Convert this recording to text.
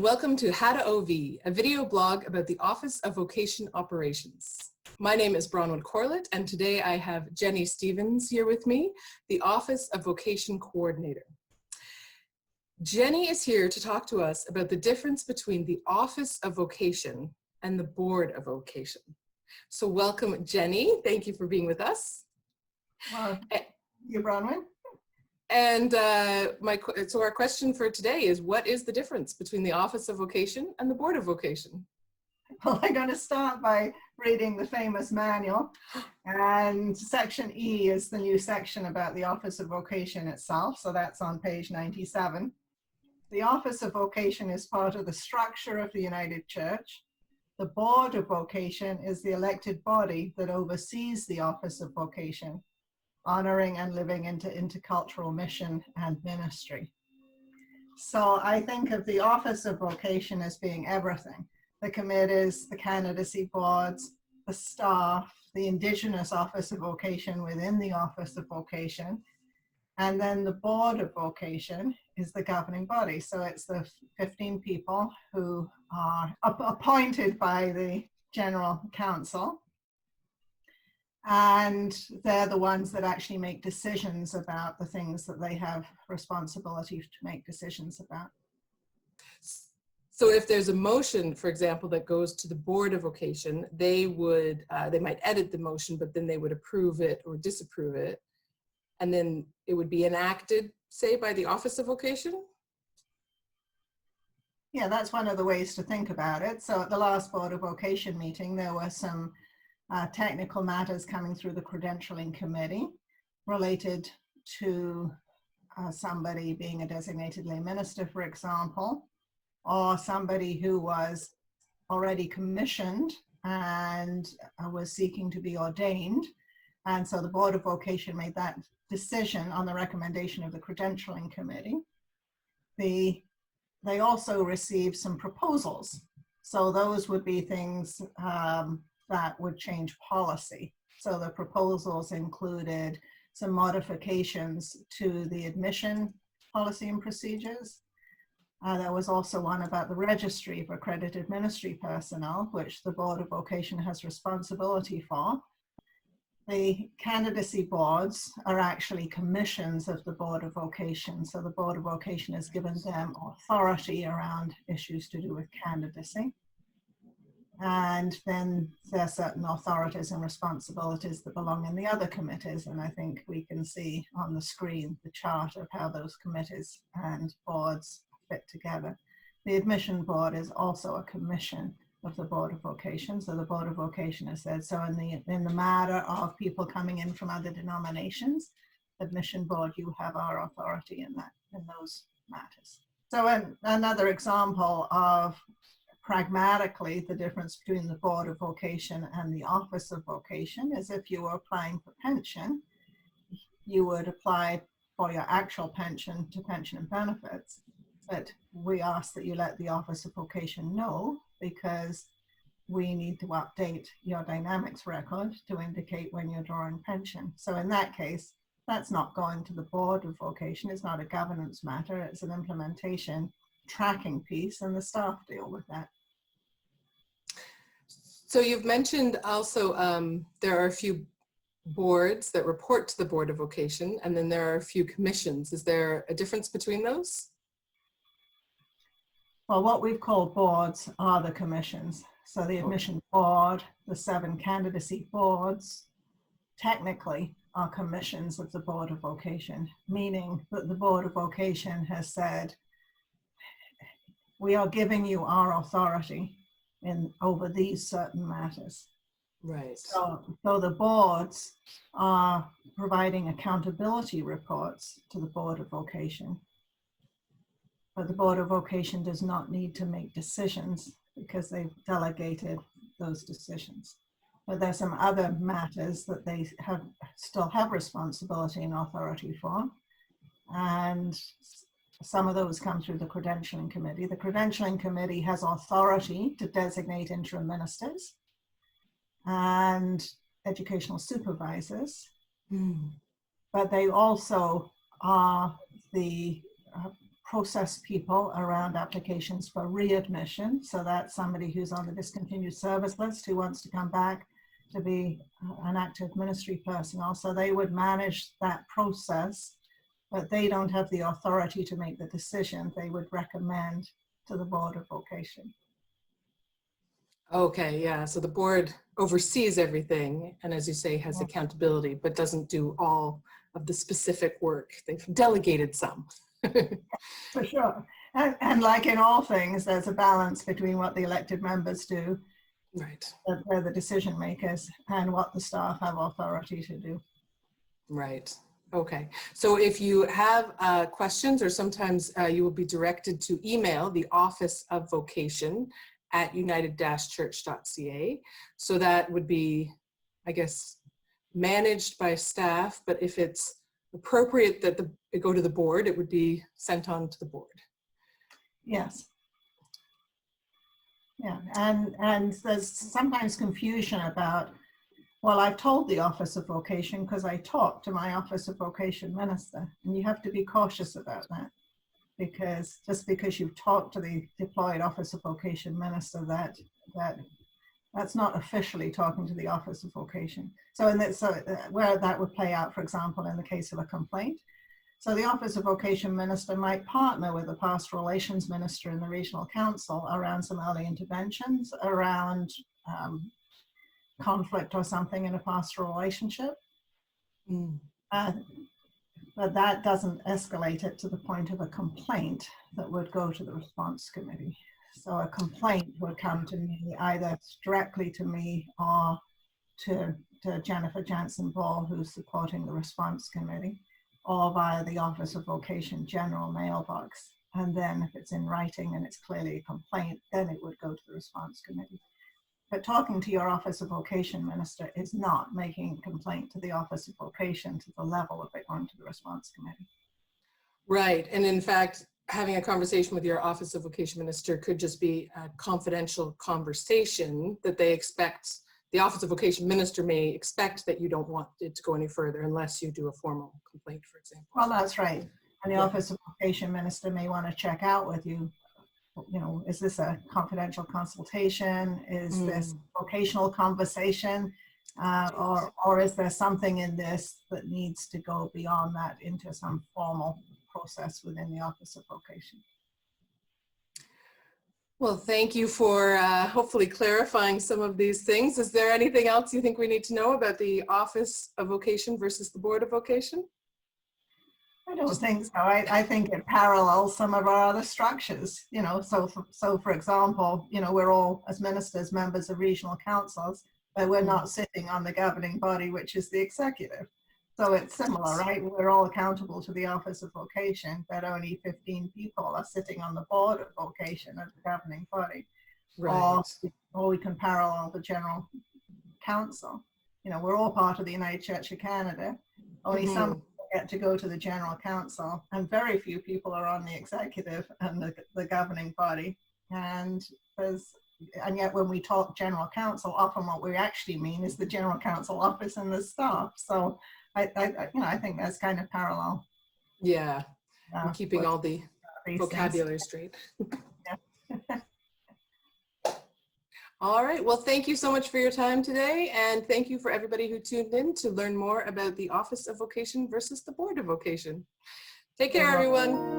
welcome to How to OV, a video blog about the Office of Vocation Operations. My name is Bronwyn Corlett, and today I have Jenny Stevens here with me, the Office of Vocation Coordinator. Jenny is here to talk to us about the difference between the Office of Vocation and the Board of Vocation. So welcome, Jenny. Thank you for being with us. Well, you, Bronwyn. And so our question for today is, what is the difference between the Office of Vocation and the Board of Vocation? Well, I'm going to start by reading the famous manual, and section E is the new section about the Office of Vocation itself, so that's on page 97. The Office of Vocation is part of the structure of the United Church. The Board of Vocation is the elected body that oversees the Office of Vocation, honoring and living into intercultural mission and ministry. So I think of the Office of Vocation as being everything: the committees, the candidacy boards, the staff, the Indigenous Office of Vocation within the Office of Vocation, and then the Board of Vocation is the governing body. So it's the 15 people who are appointed by the General Council, and they're the ones that actually make decisions about the things that they have responsibility to make decisions about. So if there's a motion, for example, that goes to the Board of Vocation, they might edit the motion, but then they would approve it or disapprove it, and then it would be enacted, say, by the Office of Vocation? Yeah, that's one of the ways to think about it. So at the last Board of Vocation meeting, there were some technical matters coming through the credentialing committee related to somebody being a designated lay minister, for example, or somebody who was already commissioned and was seeking to be ordained. And so the Board of Vocation made that decision on the recommendation of the credentialing committee. They also received some proposals. So those would be things that would change policy. So the proposals included some modifications to the admission policy and procedures. There was also one about the registry of accredited ministry personnel, which the Board of Vocation has responsibility for. The candidacy boards are actually commissions of the Board of Vocation. So the Board of Vocation has given them authority around issues to do with candidacy. And then there are certain authorities and responsibilities that belong in the other committees. And I think we can see on the screen the chart of how those committees and boards fit together. The admission board is also a commission of the Board of Vocation. So the Board of Vocation has said, so in the matter of people coming in from other denominations, admission board, you have our authority in those matters. So another example of pragmatically the difference between the Board of Vocation and the Office of Vocation is if you were applying for pension, you would apply for your actual pension to Pension and Benefits. But we ask that you let the Office of Vocation know, because we need to update your dynamics record to indicate when you're drawing pension. So in that case, that's not going to the Board of Vocation. It's not a governance matter. It's an implementation tracking piece, and the staff deal with that. So you've mentioned also there are a few boards that report to the Board of Vocation, and then there are a few commissions. Is there a difference between those? Well, what we've called boards are the commissions. So the admission board, the 7 candidacy boards, technically are commissions of the Board of Vocation, meaning that the Board of Vocation has said, we are giving you our authority over these certain matters. Right. So the boards are providing accountability reports to the Board of Vocation. But the Board of Vocation does not need to make decisions because they've delegated those decisions. But there's some other matters that they still have responsibility and authority for. And some of those come through the credentialing committee. The credentialing committee has authority to designate interim ministers and educational supervisors, but they also are the process people around applications for readmission. So that's somebody who's on the discontinued service list who wants to come back to be an active ministry personnel. So they would manage that process, but they don't have the authority to make the decision. They would recommend to the Board of Vocation. Okay, yeah, so the board oversees everything and, as you say, has accountability, but doesn't do all of the specific work. They've delegated some. For sure. And like in all things, there's a balance between what the elected members do, Right. that they're the decision makers, and what the staff have authority to do. Right. Okay. So if you have questions, or sometimes you will be directed to email the Office of Vocation at united-church.ca. So that would be, I guess, managed by staff, but if it's appropriate that it go to the board, it would be sent on to the board. Yes. Yeah, and there's sometimes confusion about, well, I've told the Office of Vocation because I talked to my Office of Vocation minister, and you have to be cautious about that, because just because you've talked to the deployed Office of Vocation minister, that's not officially talking to the Office of Vocation. So where that would play out, for example, in the case of a complaint. So the Office of Vocation minister might partner with the pastoral relations minister in the regional council around some early interventions, around conflict or something in a pastoral relationship. But that doesn't escalate it to the point of a complaint that would go to the response committee. So a complaint would come to me, either directly to me or to Jennifer Jansen Ball, who's supporting the response committee, or via the Office of Vocation general mailbox. And then if it's in writing and it's clearly a complaint, then it would go to the response committee. But talking to your Office of Vocation minister is not making a complaint to the Office of Vocation to the level of it going to the response committee. Right. And in fact, having a conversation with your Office of Vocation minister could just be a confidential conversation that they expect, the Office of Vocation minister may expect that you don't want it to go any further unless you do a formal complaint, for example. Well, that's right. And the Office of Vocation minister may want to check out with you, is this a confidential consultation? Is this vocational conversation? Or is there something in this that needs to go beyond that into some formal process within the Office of Vocation? Well, thank you for hopefully clarifying some of these things. Is there anything else you think we need to know about the Office of Vocation versus the Board of Vocation? I don't think so. I think it parallels some of our other structures, so for example, we're all, as ministers, members of regional councils, but we're not sitting on the governing body, which is the executive. So it's similar, right? We're all accountable to the Office of Vocation, but only 15 people are sitting on the Board of Vocation of the governing body. Right. Or we can parallel the General Council. We're all part of the United Church of Canada. Only some get to go to the General Council, and very few people are on the executive and the governing body. And yet when we talk General Council, often what we actually mean is the General Council office and the staff. So I think that's kind of parallel. Yeah, and keeping all the vocabulary straight. Yeah. All right, well, thank you so much for your time today, and thank you for everybody who tuned in to learn more about the Office of Vocation versus the Board of Vocation. Take care, everyone.